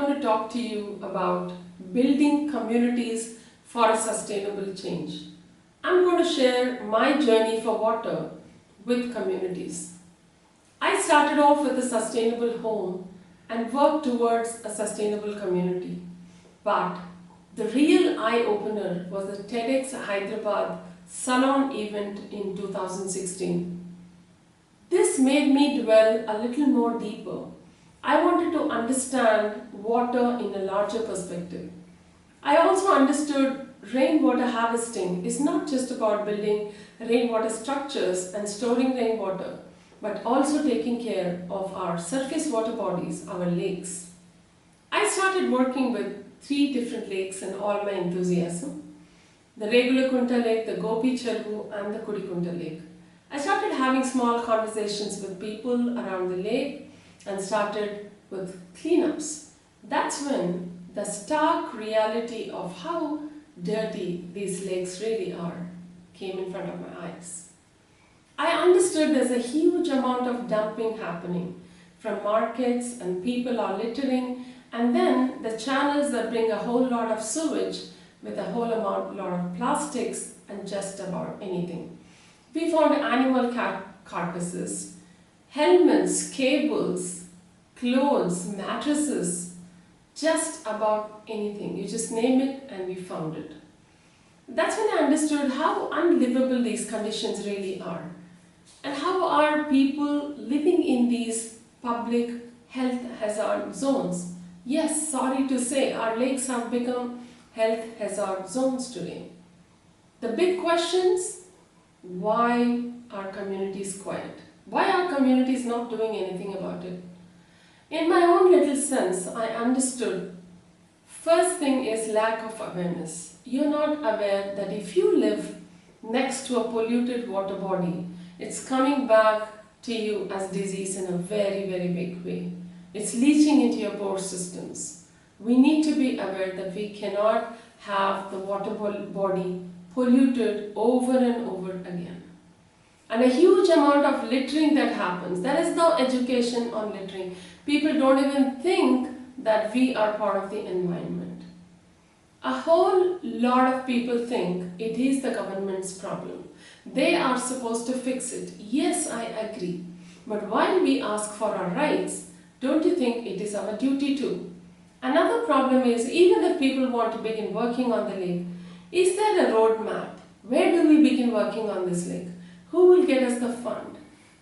going to talk to you about building communities for a sustainable change. I'm going to share my journey for water with communities. I started off with a sustainable home and worked towards a sustainable community. But the real eye-opener was the TEDx Hyderabad Salon event in 2016. This made me dwell a little more deeper. I wanted to understand water in a larger perspective. I also understood rainwater harvesting is not just about building rainwater structures and storing rainwater, but also taking care of our surface water bodies, our lakes. I started working with 3 different lakes in all my enthusiasm. The regular Kunta lake, the Gopi Cheruvu and the Kudikunta lake. I started having small conversations with people around the lake and started with cleanups. That's when the stark reality of how dirty these lakes really are came in front of my eyes. I understood there's a huge amount of dumping happening from markets, and people are littering, and then the channels that bring a whole lot of sewage with a whole lot of plastics and just about anything. We found animal carcasses, helmets, cables, clothes, mattresses, just about anything. You just name it and we found it. That's when I understood how unlivable these conditions really are. And how are people living in these public health hazard zones? Yes, sorry to say, our lakes have become health hazard zones today. The big questions: why are communities quiet? Why are communities not doing anything about it? In my own little sense, I understood. First thing is lack of awareness. You're not aware that if you live next to a polluted water body, it's coming back to you as disease in a very, very big way. It's leaching into your pore systems. We need to be aware that we cannot have the water body polluted over and over again. And a huge amount of littering that happens. There is no education on littering. People don't even think that we are part of the environment. A whole lot of people think it is the government's problem. They are supposed to fix it. Yes, I agree. But while we ask for our rights, don't you think it is our duty too? Another problem is, even if people want to begin working on the lake, is there a roadmap? Where do we begin working on this lake? Who will get us the fund?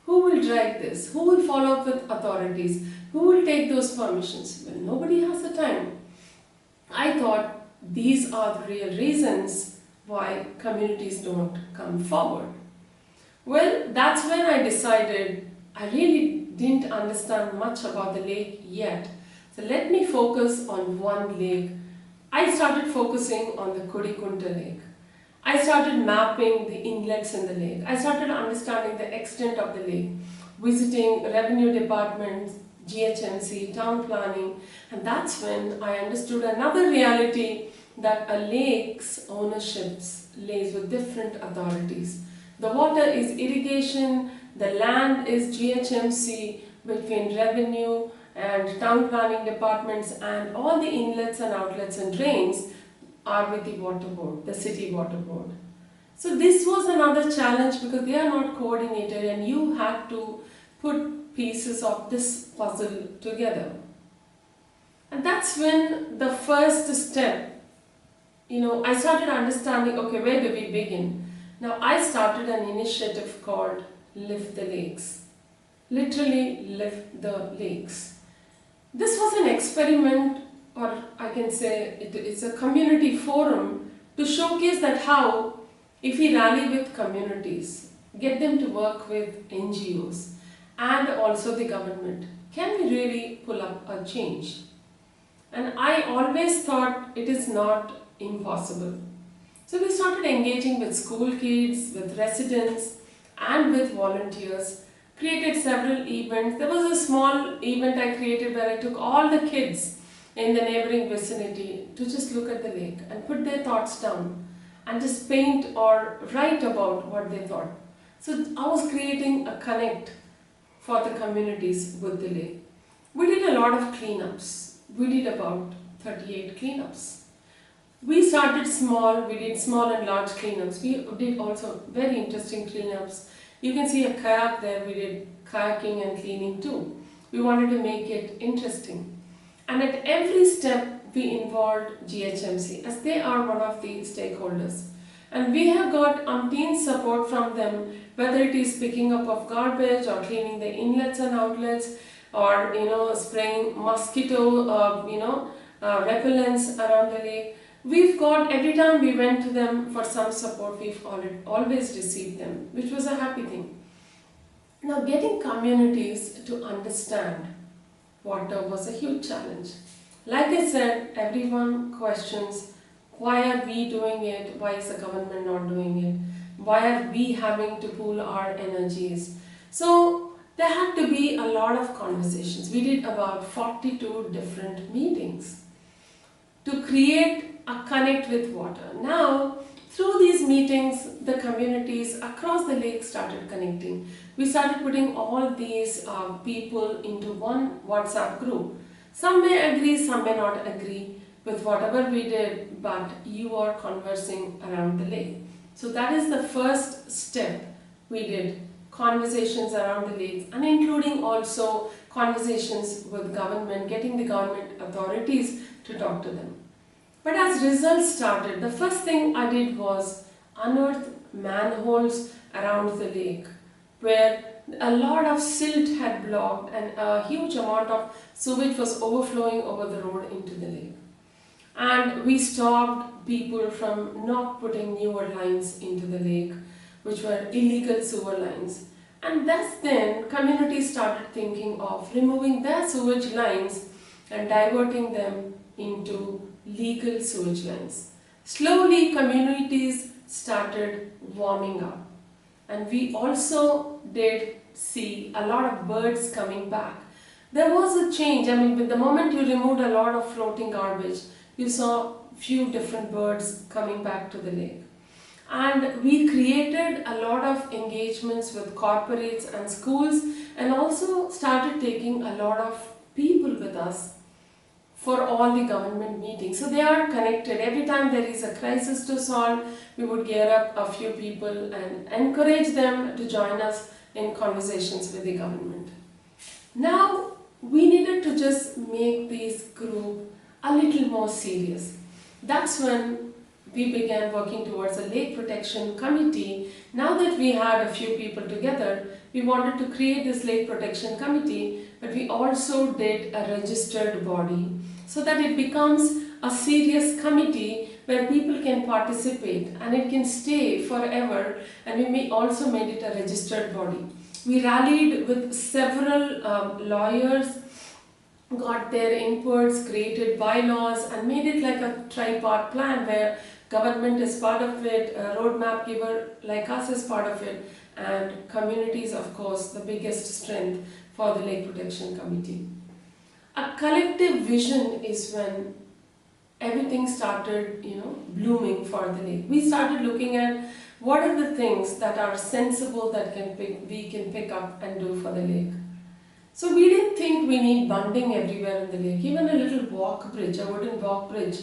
Who will drag this? Who will follow up with authorities? Who will take those permissions? Well, nobody has the time. I thought these are the real reasons why communities don't come forward. Well, that's when I decided I really didn't understand much about the lake yet. So let me focus on one lake. I started focusing on the Kudikunta lake. I started mapping the inlets in the lake. I started understanding the extent of the lake, visiting revenue departments, GHMC, town planning, and that's when I understood another reality, that a lake's ownership lays with different authorities. The water is irrigation, the land is GHMC, between revenue and town planning departments, and all the inlets and outlets and drains are with the water board, the city water board. So this was another challenge because they are not coordinated and you had to put pieces of this puzzle together. And that's when the first step, I started understanding, okay, where do we begin? Now I started an initiative called Lift the Lakes. Literally lift the lakes. This was an experiment, or I can say it's a community forum to showcase that how, if we rally with communities, get them to work with NGOs and also the government, can we really pull up a change? And I always thought it is not impossible. So we started engaging with school kids, with residents and with volunteers, created several events. There was a small event I created where I took all the kids in the neighboring vicinity to just look at the lake and put their thoughts down and just paint or write about what they thought. So I was creating a connect for the communities with the lake. We did a lot of cleanups. we did about 38 cleanups. We started small, we did small and large cleanups. We did also very interesting cleanups. You can see a kayak there, we did kayaking and cleaning too. We wanted to make it interesting. And at every step, we involved GHMC as they are one of the stakeholders. And we have got umpteen support from them, whether it is picking up of garbage or cleaning the inlets and outlets, or spraying mosquito repellents around the lake. We've got, every time we went to them for some support, we've always received them, which was a happy thing. Now, getting communities to understand water was a huge challenge. Like I said, everyone questions, why are we doing it? Why is the government not doing it? Why are we having to pool our energies? So there had to be a lot of conversations. We did about 42 different meetings to create a connect with water. Now, through these meetings, the communities across the lake started connecting. We started putting all these people into one WhatsApp group. Some may agree, some may not agree with whatever we did, but you are conversing around the lake. So that is the first step we did, conversations around the lakes, and including also conversations with government, getting the government authorities to talk to them. But as results started, the first thing I did was unearth manholes around the lake where a lot of silt had blocked and a huge amount of sewage was overflowing over the road into the lake. And we stopped people from not putting newer lines into the lake, which were illegal sewer lines. And that's then communities started thinking of removing their sewage lines and diverting them into legal sewage lines. Slowly, communities started warming up. And we also did see a lot of birds coming back. There was a change. I mean, with the moment you removed a lot of floating garbage, you saw few different birds coming back to the lake. And we created a lot of engagements with corporates and schools, and also started taking a lot of people with us for all the government meetings. So they are connected. Every time there is a crisis to solve, we would gear up a few people and encourage them to join us in conversations with the government. Now, we needed to just make this group a little more serious. That's when we began working towards a lake protection committee. Now that we had a few people together, we wanted to create this lake protection committee, but we also did a registered body so that it becomes a serious committee where people can participate and it can stay forever, and we also made it a registered body. We rallied with several lawyers, got their inputs, created bylaws, and made it like a tripart plan where government is part of it, a roadmap giver like us is part of it, and communities, of course, the biggest strength for the Lake Protection Committee. A collective vision is when everything started, blooming for the lake. We started looking at what are the things that are sensible that we can pick up and do for the lake. So we didn't think we need bunting everywhere in the lake. Even a little walk bridge, a wooden walk bridge,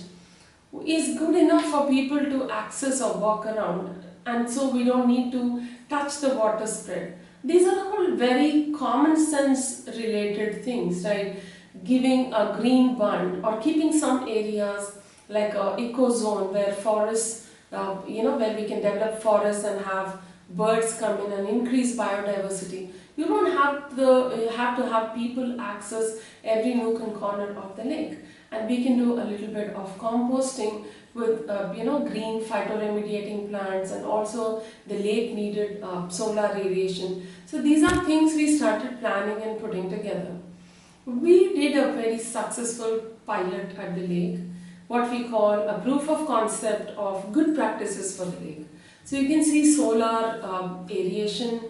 is good enough for people to access or walk around, and so we don't need to touch the water spread. These are all very common sense related things, right? Giving a green bund or keeping some areas like a eco zone where forests, where we can develop forests and have birds come in and increase biodiversity. You don't have to have people access every nook and corner of the lake, and we can do a little bit of composting with green phytoremediating plants, and also the lake needed solar radiation. So these are things we started planning and putting together. We did a very successful pilot at the lake, what we call a proof of concept of good practices for the lake. So you can see solar aeration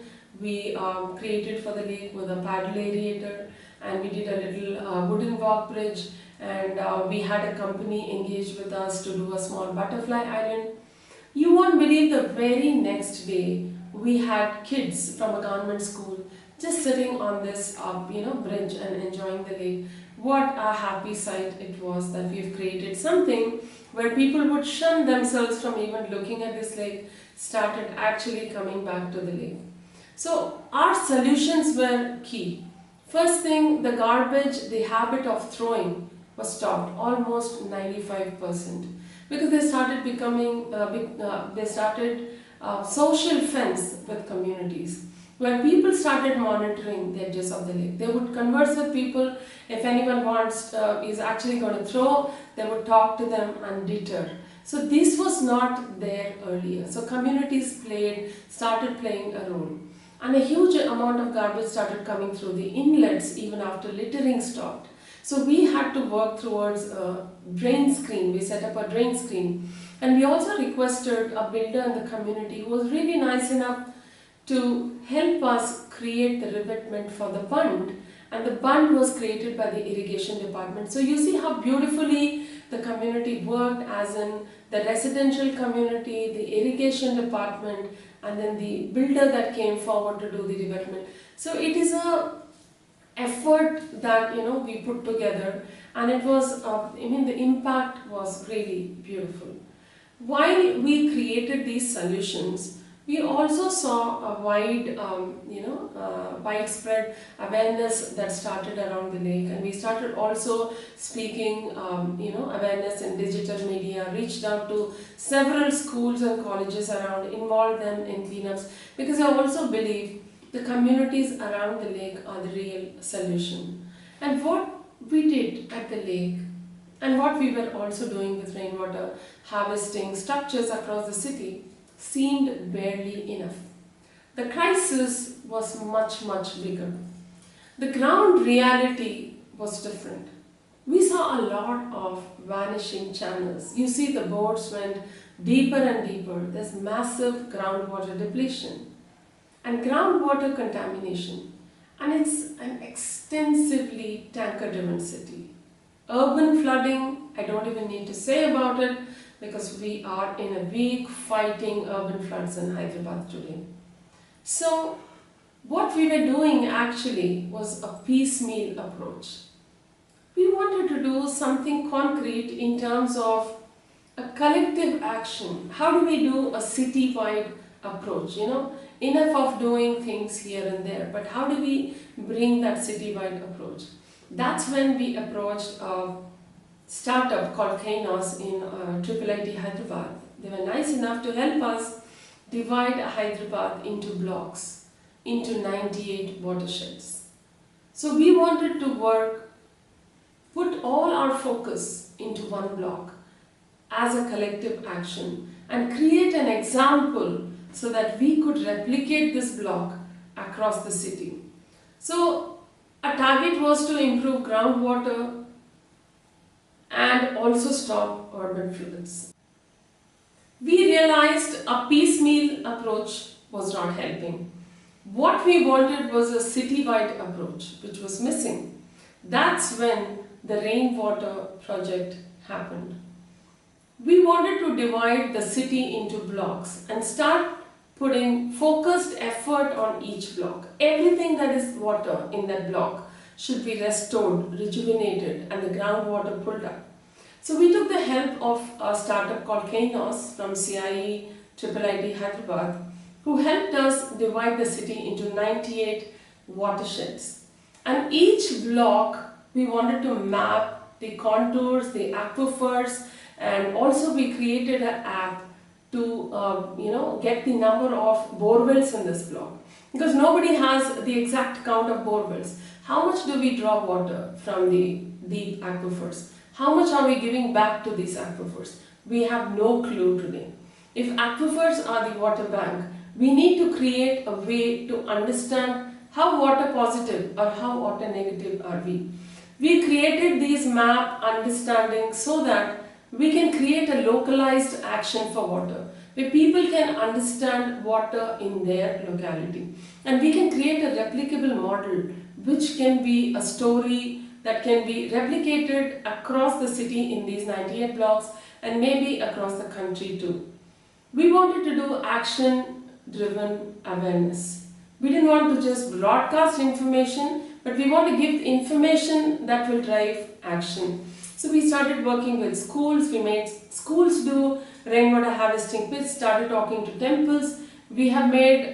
we created for the lake with a paddle aerator, and we did a little wooden walk bridge, and we had a company engaged with us to do a small butterfly island. You won't believe the very next day we had kids from a government school just sitting on this bridge and enjoying the lake. what a happy sight it was that we've created something where people would shun themselves from even looking at this lake, started actually coming back to the lake. So our solutions were key. First thing, the garbage, the habit of throwing was stopped, almost 95%, because they started becoming, social fence with communities, where people started monitoring the edges of the lake. They would converse with people. If anyone is actually going to throw, they would talk to them and deter. So this was not there earlier. So communities started playing a role. And a huge amount of garbage started coming through the inlets even after littering stopped. So we had to work towards a drain screen. We set up a drain screen. And we also requested a builder in the community who was really nice enough to help us create the revetment for the bund. And the bund was created by the irrigation department. So you see how beautifully the community worked, as in the residential community, the irrigation department, and then the builder that came forward to do the revetment. So it is a effort that we put together, and it was the impact was really beautiful. While we created these solutions, we also saw a widespread awareness that started around the lake, and we started also speaking, awareness in digital media, reached out to several schools and colleges around, involved them in cleanups, because I also believe the communities around the lake are the real solution. And what we did at the lake, and what we were also doing with rainwater harvesting structures across the city, seemed barely enough. The crisis was much, much bigger. The ground reality was different. We saw a lot of vanishing channels. You see, the boards went deeper and deeper. There's massive groundwater depletion and groundwater contamination. And it's an extensively tanker-driven city. Urban flooding, I don't even need to say about it, because we are in a week fighting urban floods in Hyderabad today. So what we were doing actually was a piecemeal approach. We wanted to do something concrete in terms of a collective action. How do we do a city-wide approach? Enough of doing things here and there, but how do we bring that city-wide approach? That's when we approached a startup called Kainos in IIIT Hyderabad. They were nice enough to help us divide Hyderabad into blocks, into 98 watersheds. So we wanted to put all our focus into one block as a collective action and create an example so that we could replicate this block across the city. So our target was to improve groundwater and also stop urban floods. We realized a piecemeal approach was not helping. What we wanted was a city-wide approach, which was missing. That's when the Rainwater Project happened. We wanted to divide the city into blocks and start putting focused effort on each block. Everything that is water in that block should be restored, rejuvenated, and the groundwater pulled up. So we took the help of a startup called Kainos from IIIT Hyderabad, who helped us divide the city into 98 watersheds. And each block, we wanted to map the contours, the aquifers, and also we created an app to get the number of borewells in this block, because nobody has the exact count of borewells. How much do we draw water from the aquifers? How much are we giving back to these aquifers? We have no clue today. If aquifers are the water bank, we need to create a way to understand how water positive or how water negative are we. We created these map understandings so that we can create a localized action for water, where people can understand water in their locality. And we can create a replicable model which can be a story that can be replicated across the city in these 98 blocks and maybe across the country too. We wanted to do action-driven awareness. We didn't want to just broadcast information, but we want to give information that will drive action. So we started working with schools, we made schools do rainwater harvesting pits, started talking to temples. We have made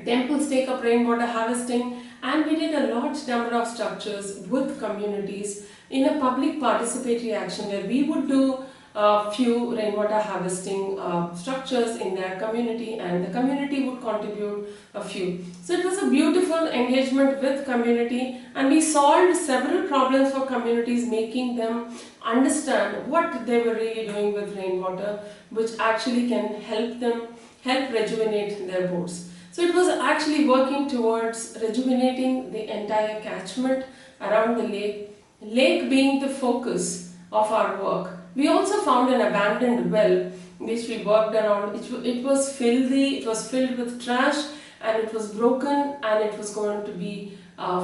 temples take up rainwater harvesting, and we did a large number of structures with communities in a public participatory action where we would do a few rainwater harvesting structures in their community, and the community would contribute a few. So it was a beautiful engagement with community, and we solved several problems for communities, making them understand what they were really doing with rainwater, which actually can help rejuvenate their boards. So it was actually working towards rejuvenating the entire catchment around the lake being the focus of our work. We also found an abandoned well which we worked around. It was filthy, it was filled with trash, and it was broken, and it was going to be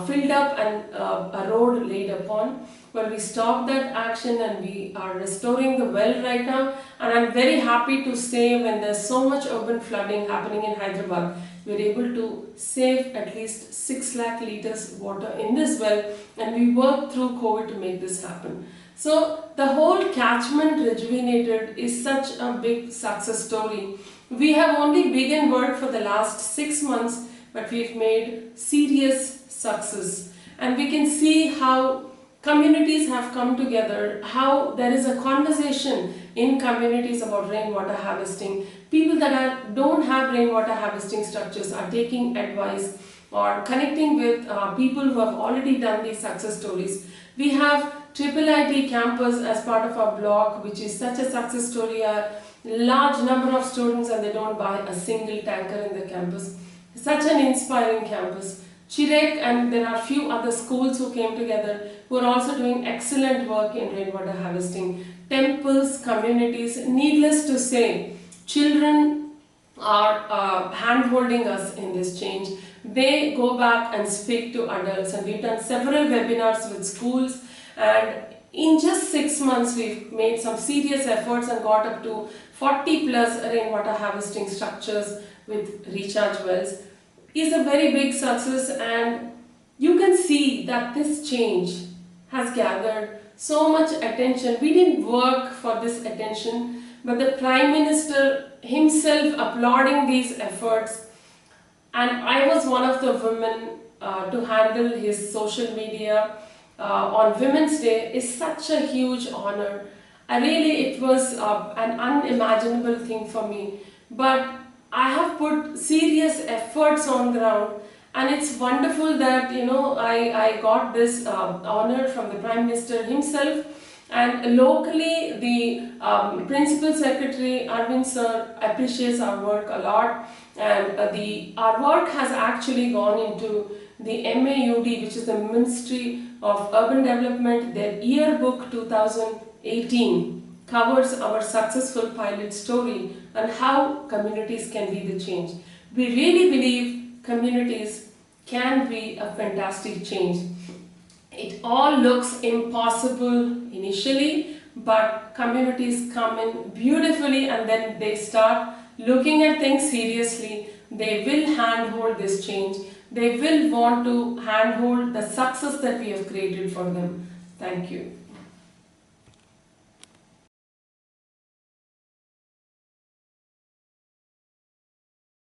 filled up and a road laid upon. Well, we stopped that action and we are restoring the well right now, and I'm very happy to say when there's so much urban flooding happening in Hyderabad, we're able to save at least 6 lakh liters water in this well, and we worked through COVID to make this happen. So the whole catchment rejuvenated is such a big success story. We have only begun work for the last 6 months, but we've made serious success, and we can see how communities have come together, how there is a conversation in communities about rainwater harvesting. People that don't have rainwater harvesting structures are taking advice or connecting with people who have already done these success stories. We have IIIT campus as part of our blog, which is such a success story. A large number of students, and they don't buy a single tanker in the campus. Such an inspiring campus. Chirek, and there are few other schools who came together who are also doing excellent work in rainwater harvesting. Temples, communities, needless to say, children are hand-holding us in this change. They go back and speak to adults, and we've done several webinars with schools, and in just 6 months we've made some serious efforts and got up to 40 plus rainwater harvesting structures with recharge wells. Is a very big success, and you can see that this change has gathered so much attention. We didn't work for this attention, but the Prime Minister himself applauding these efforts, and I was one of the women to handle his social media on Women's Day is such a huge honor. It was an unimaginable thing for me, but I have put serious efforts on ground, and it's wonderful that I got this honor from the Prime Minister himself, and locally the Principal Secretary Arvind sir appreciates our work a lot, and our work has actually gone into the MAUD, which is the Ministry of Urban Development. Their yearbook 2018 covers our successful pilot story and how communities can be the change. We really believe communities can be a fantastic change. It all looks impossible initially, but communities come in beautifully, and then they start looking at things seriously. They will handhold this change. They will want to handhold the success that we have created for them. Thank you.